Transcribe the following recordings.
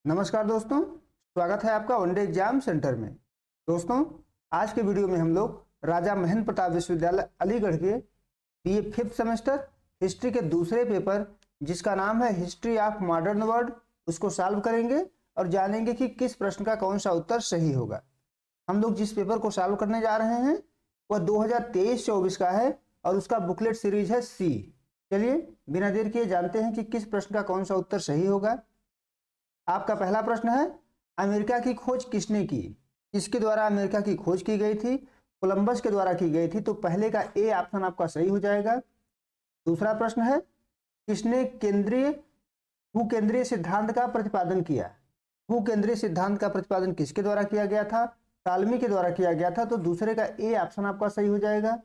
नमस्कार दोस्तों, स्वागत है आपका वनडे एग्जाम सेंटर में। दोस्तों, आज के वीडियो में हम लोग राजा महेंद्र प्रताप विश्वविद्यालय अलीगढ़ के बीए 5th सेमेस्टर हिस्ट्री के दूसरे पेपर जिसका नाम है हिस्ट्री ऑफ मॉडर्न वर्ल्ड उसको सॉल्व करेंगे और जानेंगे कि किस प्रश्न का कौन सा उत्तर सही होगा। हम लोग जिस पेपर को सॉल्व करने जा रहे हैं वह 2023-24 का है और उसका बुकलेट सीरीज है सी। चलिए बिना देर किए जानते हैं कि किस प्रश्न का कौन सा उत्तर सही होगा। आपका पहला प्रश्न है, अमेरिका की खोज किसने की? किसके द्वारा अमेरिका की खोज की गई थी? कोलंबस के द्वारा की गई थी। तो पहले का ए ऑप्शन आपका सही हो जाएगा। दूसरा प्रश्न है, किसने भूकेंद्रीय सिद्धांत का प्रतिपादन किया? भूकेंद्रीय सिद्धांत का प्रतिपादन किसके द्वारा किया गया था? टालमी के द्वारा किया गया था। तो दूसरे का ए ऑप्शन आपका सही हो जाएगा।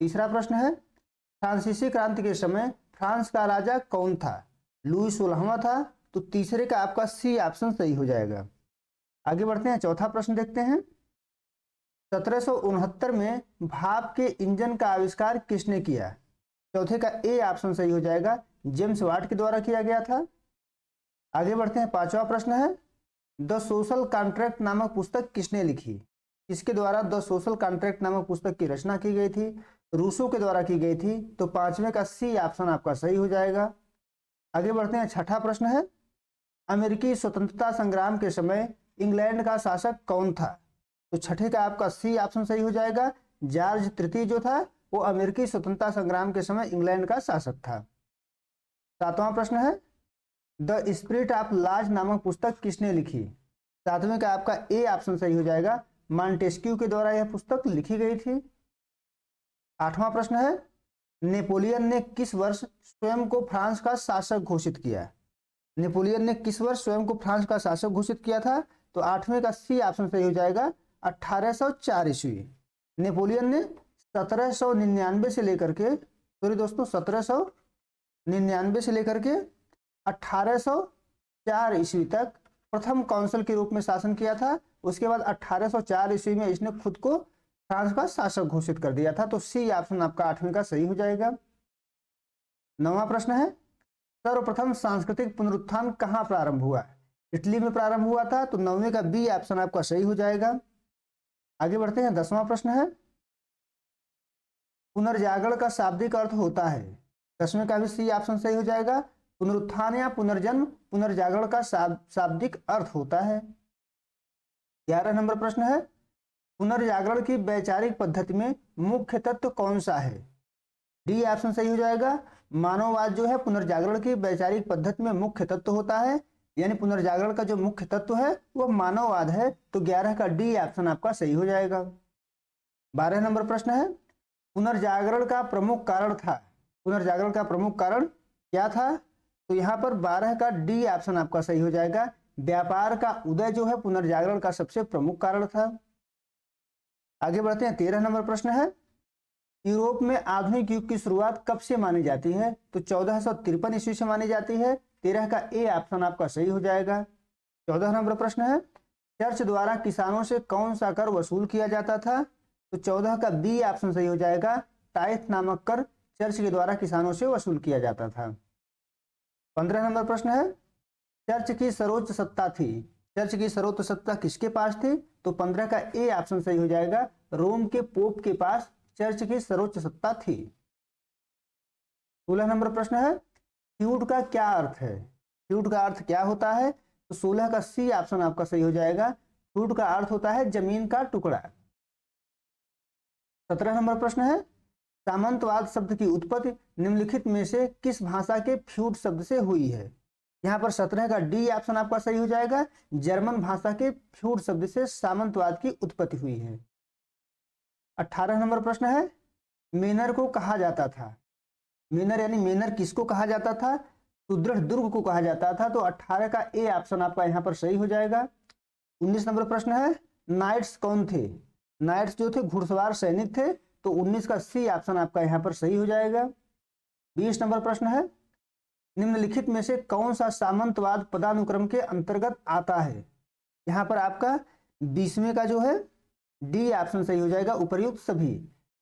तीसरा प्रश्न है, फ्रांसीसी क्रांति के समय फ्रांस का राजा कौन था? लुई 16वां था। तो तीसरे का आपका सी ऑप्शन सही हो जाएगा। आगे बढ़ते हैं, चौथा प्रश्न देखते हैं। 1769 में भाप के इंजन का आविष्कार किसने किया? चौथे का ए ऑप्शन सही हो जाएगा, जेम्स वाट के द्वारा किया गया था। आगे बढ़ते हैं, पांचवा प्रश्न है, द सोशल कॉन्ट्रैक्ट नामक पुस्तक किसने लिखी? किसके द्वारा द सोशल कॉन्ट्रैक्ट नामक पुस्तक की रचना की गई थी? रूसो के द्वारा की गई थी। तो पांचवें का सी ऑप्शन आपका सही हो जाएगा। आगे बढ़ते हैं, छठा प्रश्न है, अमेरिकी स्वतंत्रता संग्राम के समय इंग्लैंड का शासक कौन था? तो छठे का आपका सी ऑप्शन सही हो जाएगा। जॉर्ज तृतीय जो था वो अमेरिकी स्वतंत्रता संग्राम के समय इंग्लैंड का शासक था। सातवां प्रश्न है, द स्पिरिट ऑफ लॉज नामक पुस्तक किसने लिखी? सातवें का आपका ए ऑप्शन सही हो जाएगा, मॉन्टेस्क्यू के द्वारा यह पुस्तक लिखी गई थी। आठवां प्रश्न है, नेपोलियन ने किस वर्ष स्वयं को फ्रांस का शासक घोषित किया? नेपोलियन ने किस वर्ष स्वयं को फ्रांस का शासक घोषित किया था? तो आठवें का सी ऑप्शन सही हो जाएगा, 1804 ईस्वी। नेपोलियन ने 1799 से लेकर के 1799 से लेकर के 1804 ईस्वी तक प्रथम काउंसिल के रूप में शासन किया था। उसके बाद 1804 ईस्वी में इसने खुद को फ्रांस का शासक घोषित कर दिया था। तो सी ऑप्शन आपका आठवें का सही हो जाएगा। नौवां प्रश्न है, सर्वप्रथम सांस्कृतिक पुनरुत्थान कहां प्रारंभ हुआ? इटली में प्रारंभ हुआ था। तो नौवें का बी ऑप्शन आपका सही हो जाएगा। आगे बढ़ते हैं, 10वां प्रश्न है, पुनर्जागरण का शाब्दिक अर्थ होता है? 10वें का भी सी ऑप्शन सही हो जाएगा। पुनरुत्थान या पुनर्जन्म पुनर्जागरण का शाब्दिक अर्थ होता है। 11 नंबर प्रश्न है, पुनर्जागरण की वैचारिक पद्धति में मुख्य तत्व कौन सा है? डी ऑप्शन सही हो जाएगा। मानववाद जो है पुनर्जागरण की वैचारिक पद्धति में मुख्य तत्व होता है, यानी पुनर्जागरण का जो मुख्य तत्व है वह मानववाद है। तो 11 का डी ऑप्शन आपका सही हो जाएगा। 12 नंबर प्रश्न है, पुनर्जागरण का प्रमुख कारण था? पुनर्जागरण का प्रमुख कारण क्या था? तो यहाँ पर 12 का डी ऑप्शन आपका सही हो जाएगा। व्यापार का उदय जो है पुनर्जागरण का सबसे प्रमुख कारण था। आगे बढ़ते हैं, 13 नंबर प्रश्न है, यूरोप में आधुनिक युग की शुरुआत कब से मानी जाती है? तो 1453 ईस्वी से मानी जाती है। 13 का ए ऑप्शन आपका सही हो जाएगा। 14 नंबर प्रश्न है, चर्च द्वारा किसानों से कौन सा कर वसूल किया जाता था? तो 14 का बी ऑप्शन सही हो जाएगा। टाइथ नामक कर चर्च के द्वारा किसानों से वसूल किया जाता था। 15 नंबर प्रश्न है, चर्च की सर्वोच्च सत्ता थी? चर्च की सर्वोच्च सत्ता किसके पास थी? तो 15 का ए ऑप्शन सही हो जाएगा। रोम के पोप के पास चर्च की सर्वोच्च सत्ता थी। 16 नंबर प्रश्न है, फ्यूड का क्या अर्थ है? फ्यूड का अर्थ क्या होता है? तो 16 का सी ऑप्शन आपका सही हो जाएगा। फ्यूड का अर्थ होता है जमीन का टुकड़ा। 17 नंबर प्रश्न है, सामंतवाद शब्द की उत्पत्ति निम्नलिखित में से किस भाषा के फ्यूड शब्द से हुई है? यहाँ पर 17 का डी ऑप्शन आपका सही हो जाएगा। जर्मन भाषा के फ्यूड शब्द से सामंतवाद की उत्पत्ति हुई है। 18 नंबर प्रश्न है, मेनर को कहा जाता था? मेनर यानी मेनर किसको कहा जाता था? सुदृढ़ दुर्ग को कहा जाता था। तो 18 का ए ऑप्शन आपका यहाँ पर सही हो जाएगा। 19 नंबर प्रश्न है, नाइट्स कौन थे? नाइट्स जो थे घुड़सवार सैनिक थे। तो 19 का सी ऑप्शन आपका यहाँ पर सही हो जाएगा। 20 नंबर प्रश्न है, निम्नलिखित में से कौन सा सामंतवाद पदानुक्रम के अंतर्गत आता है? यहाँ पर आपका 20वें का जो है डी ऑप्शन सही हो जाएगा। उपर्युक्त सभी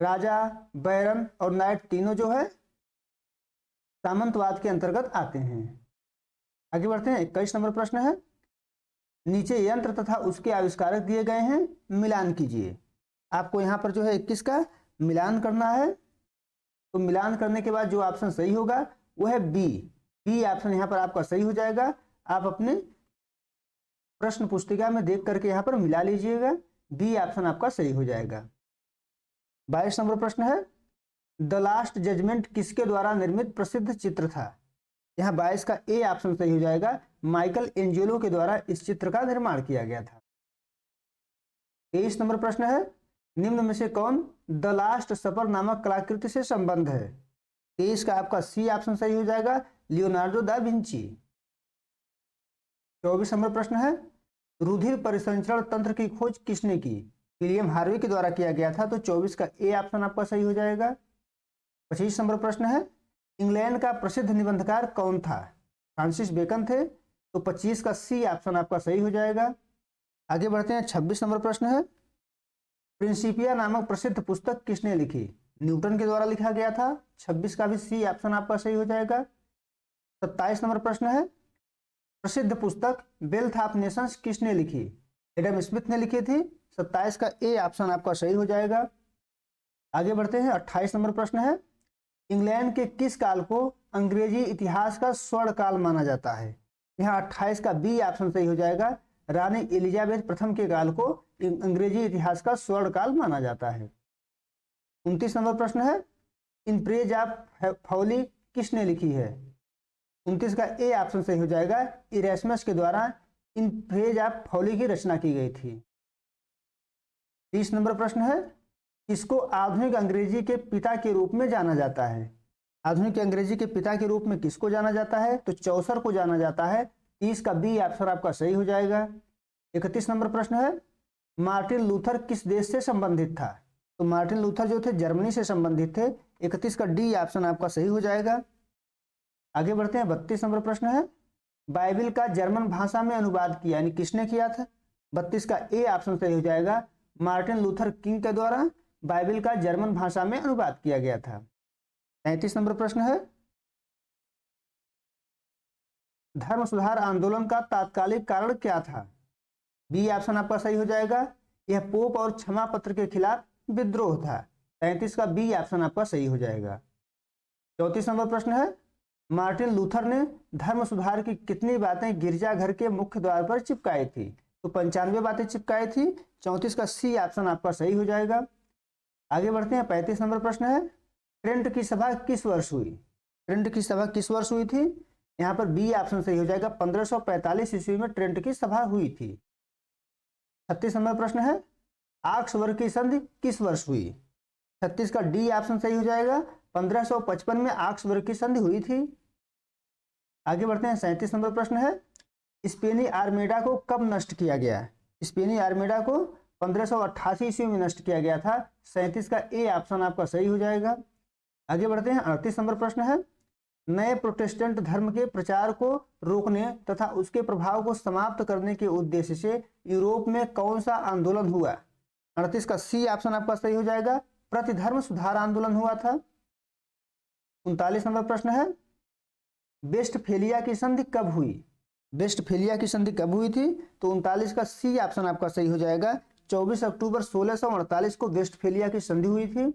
राजा, बैरन और नाइट तीनों जो है सामंतवाद के अंतर्गत आते हैं। आगे बढ़ते हैं, 21 नंबर प्रश्न है, नीचे यंत्र तथा उसके आविष्कारक दिए गए हैं, मिलान कीजिए। आपको यहाँ पर जो है 21 का मिलान करना है। तो मिलान करने के बाद जो ऑप्शन सही होगा वो है बी। बी ऑप्शन यहाँ पर आपका सही हो जाएगा। आप अपने प्रश्न पुस्तिका में देख करके यहाँ पर मिला लीजिएगा। बी ऑप्शन आपका सही हो जाएगा। 22 नंबर प्रश्न है, द लास्ट जजमेंट किसके द्वारा निर्मित प्रसिद्ध चित्र था? यहाँ 22 का ए ऑप्शन सही हो जाएगा। माइकल एंजेलो के द्वारा इस चित्र का निर्माण किया गया था। 23 नंबर प्रश्न है, निम्न में से कौन द लास्ट सपर नामक कलाकृति से संबंध है? 23 का आपका सी ऑप्शन सही हो जाएगा, लियोनार्डो दा विंची। 24 नंबर प्रश्न है, रुधिर परिसंचरण तंत्र की खोज किसने की? विलियम हार्वी के द्वारा किया गया था। तो 24 का ए ऑप्शन आपका सही हो जाएगा। 25 नंबर प्रश्न है, इंग्लैंड का प्रसिद्ध निबंधकार कौन था? फ्रांसिस बेकन थे। तो 25 का सी ऑप्शन आपका सही हो जाएगा। आगे बढ़ते हैं। 26 नंबर प्रश्न है, प्रिंसिपिया नामक प्रसिद्ध पुस्तक किसने लिखी? न्यूटन के द्वारा लिखा गया था। 26 का भी सी ऑप्शन आपका सही हो जाएगा। 27 नंबर प्रश्न है, प्रसिद्ध पुस्तक वेल्थ ऑफ नेशंस किसने लिखी? एडम स्मिथ ने लिखी थी। 27 का ए ऑप्शन आपका सही हो जाएगा। आगे बढ़ते हैं। 28 नंबर प्रश्न है, इंग्लैंड के किस काल को अंग्रेजी इतिहास का स्वर्ण काल माना जाता है? यहाँ 28 का बी ऑप्शन सही हो जाएगा। रानी एलिजाबेथ प्रथम के काल को अंग्रेजी इतिहास का स्वर्ण काल माना जाता है। 29 नंबर प्रश्न है, इन प्रेज ऑफ फॉली किसने लिखी है? 29 का ए ऑप्शन सही हो जाएगा। इरेस्मस के द्वारा इन प्रेज ऑफ फॉली की रचना की गई थी। 30 नंबर प्रश्न है, किसको आधुनिक अंग्रेजी के पिता के रूप में जाना जाता है? आधुनिक अंग्रेजी के पिता के रूप में किसको जाना जाता है? तो चौसर को जाना जाता है। 30 का बी ऑप्शन आपका सही हो जाएगा। 31 नंबर प्रश्न है, मार्टिन लूथर किस देश से संबंधित था? तो मार्टिन लूथर जो थे जर्मनी से संबंधित थे। 31 का डी ऑप्शन आपका सही हो जाएगा। आगे बढ़ते हैं। 32 नंबर प्रश्न है, बाइबिल का जर्मन भाषा में अनुवाद किया यानी किसने किया था? 32 का ए ऑप्शन सही हो जाएगा। मार्टिन लूथर किंग के द्वारा बाइबिल का जर्मन भाषा में अनुवाद किया गया था। 33 नंबर प्रश्न है, धर्म सुधार आंदोलन का तात्कालिक कारण क्या था? बी ऑप्शन आपका सही हो जाएगा। यह पोप और क्षमा पत्र के खिलाफ विद्रोह था। 33 का बी ऑप्शन आपका सही हो जाएगा। 34 नंबर प्रश्न है, मार्टिन लूथर ने धर्म सुधार की कितनी बातें गिरजाघर के मुख्य द्वार पर चिपकाई थी? तो 95 बातें चिपकाई थी। 34 का सी ऑप्शन आपका सही हो जाएगा। आगे बढ़ते हैं। 35 नंबर प्रश्न है, ट्रेंट की सभा किस वर्ष हुई? ट्रेंट की सभा किस वर्ष हुई थी? यहाँ पर बी ऑप्शन सही हो जाएगा। 1545 ईस्वी में ट्रेंट की सभा हुई थी। 36 नंबर प्रश्न है, ऑक्सफोर्ड की संधि किस वर्ष हुई? 36 का डी ऑप्शन सही हो जाएगा। 1555 में ऑक्सफोर्ड की संधि हुई थी। आगे बढ़ते हैं। 37 नंबर प्रश्न है, स्पेनी आर्मेडा को कब नष्ट किया गया? स्पेनी आर्मेडा को 1588 ईस्वी में नष्ट किया गया था। 37 का ए ऑप्शन आपका सही हो जाएगा। आगे बढ़ते हैं। 38 नंबर प्रश्न है, नए प्रोटेस्टेंट धर्म के प्रचार को रोकने तथा उसके प्रभाव को समाप्त करने के उद्देश्य से यूरोप में कौन सा आंदोलन हुआ? 38 का सी ऑप्शन आपका सही हो जाएगा। प्रतिधर्म सुधार आंदोलन हुआ था। 39 नंबर प्रश्न है, वेस्टफेलिया की संधि कब हुई? वेस्टफेलिया की संधि कब हुई थी? तो 39 का सी ऑप्शन आपका सही हो जाएगा। 24 अक्टूबर 1648 को वेस्टफेलिया की संधि हुई थी।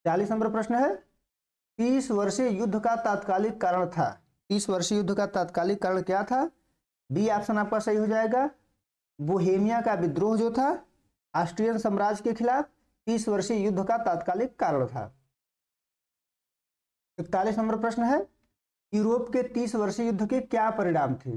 40 नंबर प्रश्न है, 30 वर्षीय युद्ध का तात्कालिक कारण था। 30 वर्षीय युद्ध का तात्कालिक कारण क्या था? बी ऑप्शन आपका सही हो जाएगा। बोहेमिया का विद्रोह जो था ऑस्ट्रियन साम्राज्य के खिलाफ 30 वर्षीय युद्ध का तात्कालिक कारण था। 41 नंबर प्रश्न है, यूरोप के 30 वर्षीय युद्ध के क्या परिणाम थे?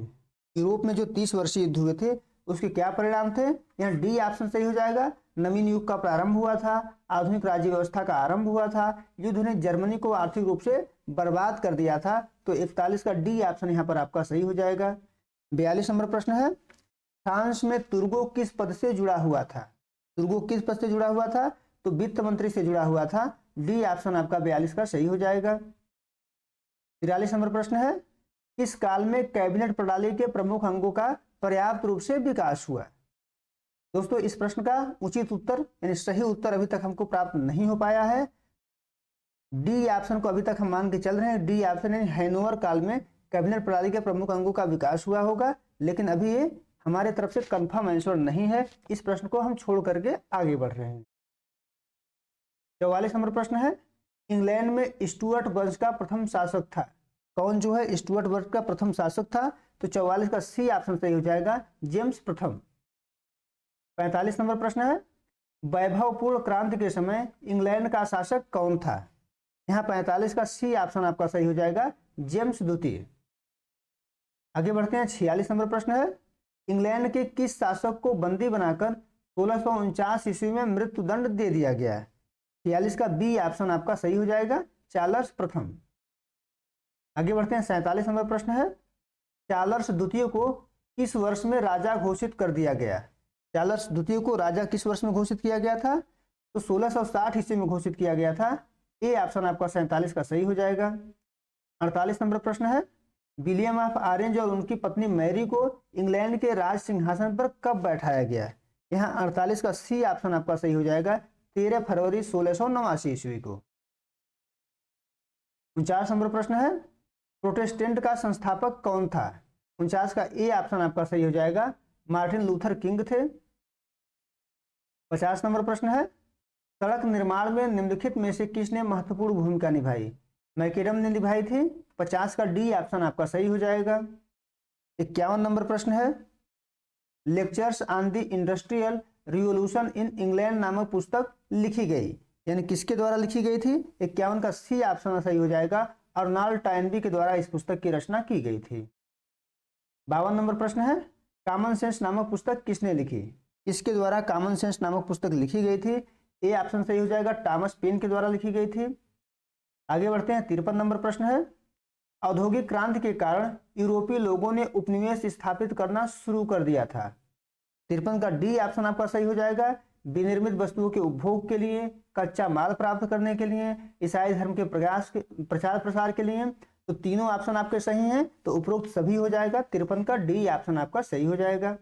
यूरोप में जो 30 वर्षीय युद्ध हुए थे उसके क्या परिणाम थे? यहाँ डी ऑप्शन सही हो जाएगा। नवीन युग का प्रारंभ हुआ था, आधुनिक राज्य व्यवस्था का आरंभ हुआ था, युद्ध ने जर्मनी को आर्थिक रूप से बर्बाद कर दिया था। तो 41 का डी ऑप्शन यहाँ पर आपका सही हो जाएगा। 42 नंबर प्रश्न है, फ्रांस में तुर्गो किस पद से जुड़ा हुआ था? तुर्गो किस पद से जुड़ा हुआ था? तो वित्त मंत्री से जुड़ा हुआ था। डी ऑप्शन आपका 42 का सही हो जाएगा। 43 नंबर प्रश्न है, किस काल में कैबिनेट प्रणाली के प्रमुख अंगों का पर्याप्त रूप से विकास हुआ? दोस्तों इस प्रश्न का उचित उत्तर यानी सही उत्तर अभी तक हमको प्राप्त नहीं हो पाया है। डी ऑप्शन को अभी तक हम मान के चल रहे हैं। डी ऑप्शन यानी हैनोवर काल में कैबिनेट प्रणाली के प्रमुख अंगों का विकास हुआ होगा। लेकिन अभी ये हमारे तरफ से कंफर्म आंसर नहीं है, इस प्रश्न को हम छोड़ करके आगे बढ़ रहे हैं। 44 नंबर प्रश्न है, इंग्लैंड में स्टुअर्ट वंश का प्रथम शासक था। कौन जो है स्टुअर्ट वंश का प्रथम शासक था? तो 44 का सी ऑप्शन सही हो जाएगा, जेम्स प्रथम। 45 नंबर प्रश्न है, वैभवपूर्ण क्रांति के समय इंग्लैंड का शासक कौन था? यहाँ 45 का सी ऑप्शन आपका सही हो जाएगा, जेम्स द्वितीय। आगे बढ़ते हैं। 46 नंबर प्रश्न है, इंग्लैंड के किस शासक को बंदी बनाकर 1649 ईस्वी में मृत्युदंड दे दिया गया? 46 का बी ऑप्शन आपका सही हो जाएगा, चार्ल्स प्रथम। आगे बढ़ते हैं। 47 नंबर प्रश्न है, चार्ल्स द्वितीय को किस वर्ष में राजा घोषित कर दिया गया? चार्ल्स द्वितीय को राजा किस वर्ष में घोषित किया गया था? तो 1660 ईस्वी में घोषित किया गया था। ए ऑप्शन आपका 47 का सही हो जाएगा। 48 नंबर प्रश्न है, विलियम ऑफ ऑरेंज और उनकी पत्नी मैरी को इंग्लैंड के राज सिंहासन पर कब बैठाया गया? यहाँ 48 का सी ऑप्शन आपका सही हो जाएगा, 13 फरवरी 1689 ईस्वी को। 49 नंबर प्रश्न है, प्रोटेस्टेंट का संस्थापक कौन था? 49 का ए ऑप्शन आपका सही हो जाएगा, मार्टिन लूथर किंग थे। 50 नंबर प्रश्न है, सड़क निर्माण में निम्नलिखित में से किसने महत्वपूर्ण भूमिका निभाई? मैकेडम ने निभाई थी। 50 का डी ऑप्शन आपका सही हो जाएगा। 51 नंबर प्रश्न है, lectures on the industrial revolution in England नामक पुस्तक लिखी गई, यानी किसके द्वारा लिखी गई थी? 51 का सी ऑप्शन सही हो जाएगा, अर्नल्ड टाइनबी के द्वारा इस पुस्तक की रचना की गई थी। 52 नंबर प्रश्न है, कॉमन सेंस नामक पुस्तक किसने लिखी? इसके द्वारा कॉमन सेंस नामक पुस्तक लिखी गई थी। ए ऑप्शन सही हो जाएगा, टॉमस पेन के द्वारा लिखी गई थी। आगे बढ़ते हैं। 53 नंबर प्रश्न है, औद्योगिक क्रांति के कारण यूरोपीय लोगों ने उपनिवेश स्थापित करना शुरू कर दिया था। 53 का डी ऑप्शन आपका सही हो जाएगा, विनिर्मित वस्तुओं के उपभोग के लिए, कच्चा माल प्राप्त करने के लिए, ईसाई धर्म के प्रचार प्रसार के लिए। तो तीनों ऑप्शन आपके सही हैं, तो उपरोक्त सभी हो जाएगा। 53 का डी ऑप्शन आपका सही हो जाएगा।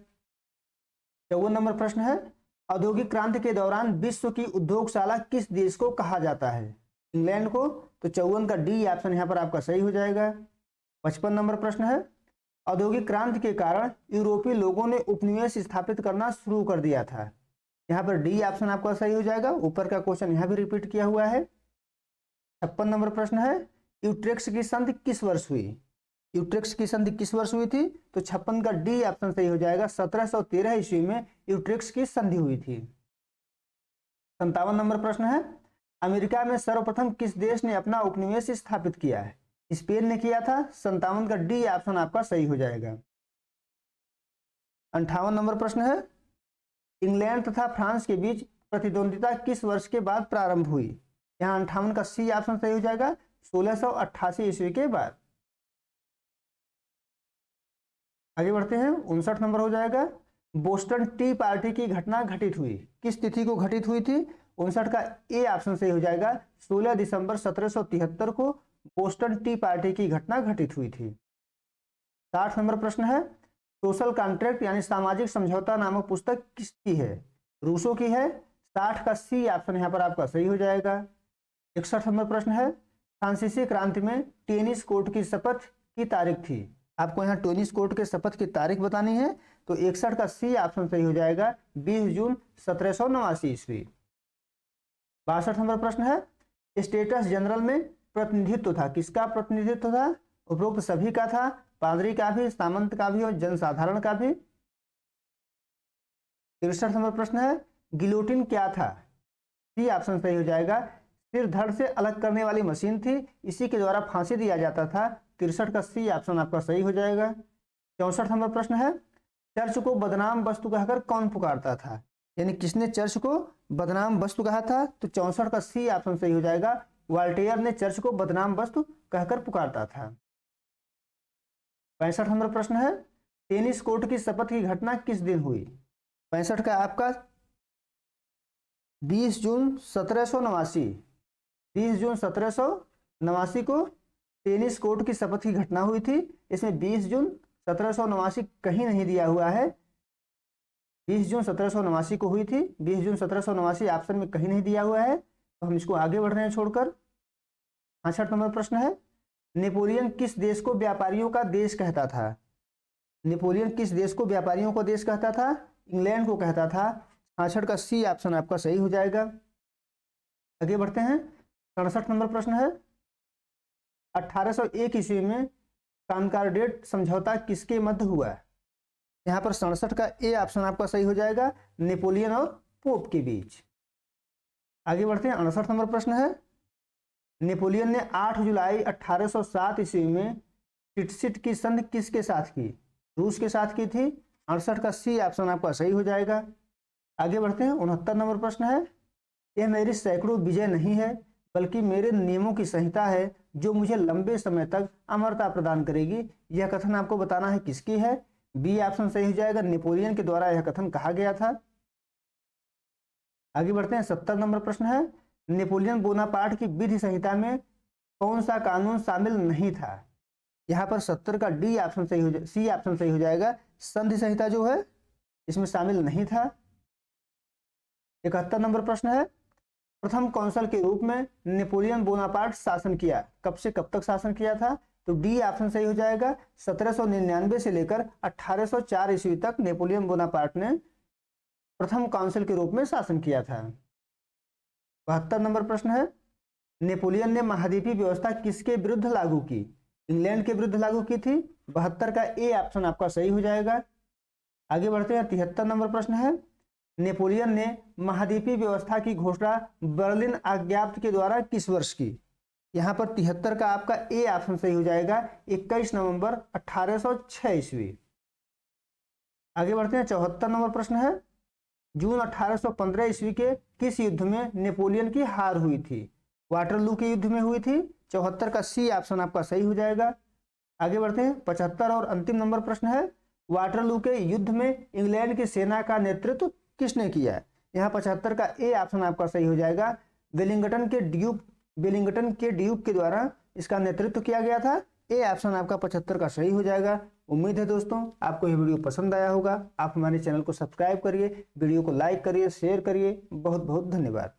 54 नंबर प्रश्न है, औद्योगिक क्रांति के दौरान विश्व की उद्योगशाला किस देश को कहा जाता है? इंग्लैंड को। तो 54 का डी ऑप्शन यहाँ पर आपका सही हो जाएगा। 55 नंबर प्रश्न है, औद्योगिक क्रांति के कारण यूरोपीय लोगों ने उपनिवेश स्थापित करना शुरू कर दिया था। यहाँ पर डी ऑप्शन आपका सही हो जाएगा। ऊपर का क्वेश्चन यहाँ भी रिपीट किया हुआ है। 56 नंबर प्रश्न है, यूट्रेक्ट की संधि किस वर्ष हुई? यूट्रेक्ट की संधि किस वर्ष हुई थी? तो 56 का डी ऑप्शन सही हो जाएगा, 1713 ईस्वी में यूट्रेक्ट की संधि हुई थी। 57 नंबर प्रश्न है, अमेरिका में सर्वप्रथम किस देश ने अपना उपनिवेश स्थापित किया है? स्पेन ने किया था। 57 का डी ऑप्शन आपका सही हो जाएगा। 58 नंबर प्रश्न है, इंग्लैंड तथा फ्रांस के बीच प्रतिद्वंदिता किस वर्ष के बाद प्रारंभ हुई? यहाँ 58 का सी ऑप्शन सही हो जाएगा, 1688 ईस्वी के बाद। आगे बढ़ते हैं। 59 नंबर हो जाएगा, बोस्टन टी पार्टी की घटना घटित हुई, किस तिथि को घटित हुई थी? 59 का ए ऑप्शन सही हो जाएगा, 16 दिसंबर 1773 को बोस्टन टी पार्टी की घटना घटित हुई थी। 60 नंबर प्रश्न है, सोशल कॉन्ट्रैक्ट यानी सामाजिक समझौता नामक पुस्तक किसकी है? रूसो की है। 60 का सी ऑप्शन यहाँ पर आपका सही हो जाएगा। 61 नंबर प्रश्न है, फ्रांसीसी क्रांति में टेनिस कोर्ट की शपथ की तारीख थी। आपको यहाँ टेनिस कोर्ट के शपथ की तारीख बतानी है। तो 61 का सी ऑप्शन सही हो जाएगा, 20 जून 1789 ईस्वी। 62 नंबर प्रश्न है, स्टेटस जनरल में प्रतिनिधित्व था, किसका प्रतिनिधित्व था? उपरोक्त सभी का था, पादरी का भी, सामंत का भी और जनसाधारण का भी। 63 नंबर प्रश्न है, गिलोटिन क्या था? सी ऑप्शन सही हो जाएगा, सिर धड़ से अलग करने वाली मशीन थी, इसी के द्वारा फांसी दिया जाता था। 63 का सी ऑप्शन आपका सही हो जाएगा। 64 नंबर प्रश्न है, चर्च को बदनाम वस्तु कहकर कौन पुकारता था? यानी किसने चर्च को बदनाम वस्तु कहा था? तो 64 का सी ऑप्शन सही हो जाएगा, वॉल्टेयर ने चर्च को बदनाम वस्तु कहकर पुकारता था। 65 नंबर प्रश्न है, टेनिस कोर्ट की शपथ की घटना किस दिन हुई? 65 का आपका 20 जून 1789, 20 जून 1789 को टेनिस कोर्ट की शपथ की घटना हुई थी। इसमें 20 जून 1789 कहीं नहीं दिया हुआ है, 20 जून 1789 को हुई थी। 20 जून 1789 ऑप्शन में कहीं नहीं दिया हुआ है, तो हम इसको आगे बढ़ रहे हैं छोड़कर। 65 नंबर प्रश्न है, नेपोलियन किस देश को व्यापारियों का देश कहता था? नेपोलियन किस देश को व्यापारियों का देश कहता था? इंग्लैंड को कहता था। 66 का सी ऑप्शन आपका सही हो जाएगा। आगे बढ़ते हैं। 67 नंबर प्रश्न है, 1801 ईस्वी में कॉनकॉर्डेट समझौता किसके मध्य हुआ है? यहाँ पर 67 का ए ऑप्शन आपका सही हो जाएगा, नेपोलियन और पोप के बीच। आगे बढ़ते हैं। 68 नंबर प्रश्न है, नेपोलियन ने 8 जुलाई 1807 ईस्वी में टिटसिट की संधि किसके साथ की? रूस के साथ की थी। 68 का सी ऑप्शन आपका सही हो जाएगा। आगे बढ़ते हैं। 69 नंबर प्रश्न है, यह मेरी सैकड़ों विजय नहीं है बल्कि मेरे नियमों की संहिता है जो मुझे लंबे समय तक अमरता प्रदान करेगी। यह कथन आपको बताना है किसकी है? बी ऑप्शन सही हो जाएगा, नेपोलियन के द्वारा यह कथन कहा गया था। आगे बढ़ते हैं। 70 नंबर प्रश्न है, नेपोलियन बोनापार्ट की विधि संहिता में कौन सा कानून शामिल नहीं था? यहाँ पर 70 का डी ऑप्शन सही हो सी ऑप्शन सही हो जाएगा, संधि संहिता जो है इसमें शामिल नहीं था। 71 नंबर प्रश्न है, प्रथम कौंसल के रूप में नेपोलियन बोनापार्ट शासन किया, कब से कब तक शासन किया था? तो डी ऑप्शन सही हो जाएगा, 1799 से लेकर 1804 ईस्वी तक नेपोलियन बोनापार्ट ने प्रथम काउंसिल के रूप में शासन किया था। 72 नंबर प्रश्न है, नेपोलियन ने महाद्वीपीय व्यवस्था किसके विरुद्ध लागू की? इंग्लैंड के विरुद्ध लागू की थी। 72 का ए ऑप्शन आपका सही हो जाएगा। आगे बढ़ते हैं। 73 नंबर प्रश्न है, नेपोलियन ने महाद्वीपीय व्यवस्था की घोषणा बर्लिन आज्ञाप्त के द्वारा किस वर्ष की? यहाँ पर 73 का आपका ए ऑप्शन सही हो जाएगा, 21 नवंबर 1806 ईस्वी। आगे बढ़ते हैं। 74 नंबर प्रश्न है, जून 1815 ईस्वी के किस युद्ध में नेपोलियन की हार हुई थी? वाटरलू के युद्ध में हुई थी। 74 का सी ऑप्शन आपका सही हो जाएगा। आगे बढ़ते हैं। 75 और अंतिम नंबर प्रश्न है, वाटरलू के युद्ध में इंग्लैंड की सेना का नेतृत्व किसने किया? यहाँ 75 का ए ऑप्शन आपका सही हो जाएगा, वेलिंगटन के ड्यूक के द्वारा इसका नेतृत्व किया गया था। ए ऑप्शन आपका 75 का सही हो जाएगा। उम्मीद है दोस्तों आपको यह वीडियो पसंद आया होगा। आप हमारे चैनल को सब्सक्राइब करिए, वीडियो को लाइक करिए, शेयर करिए। बहुत बहुत धन्यवाद।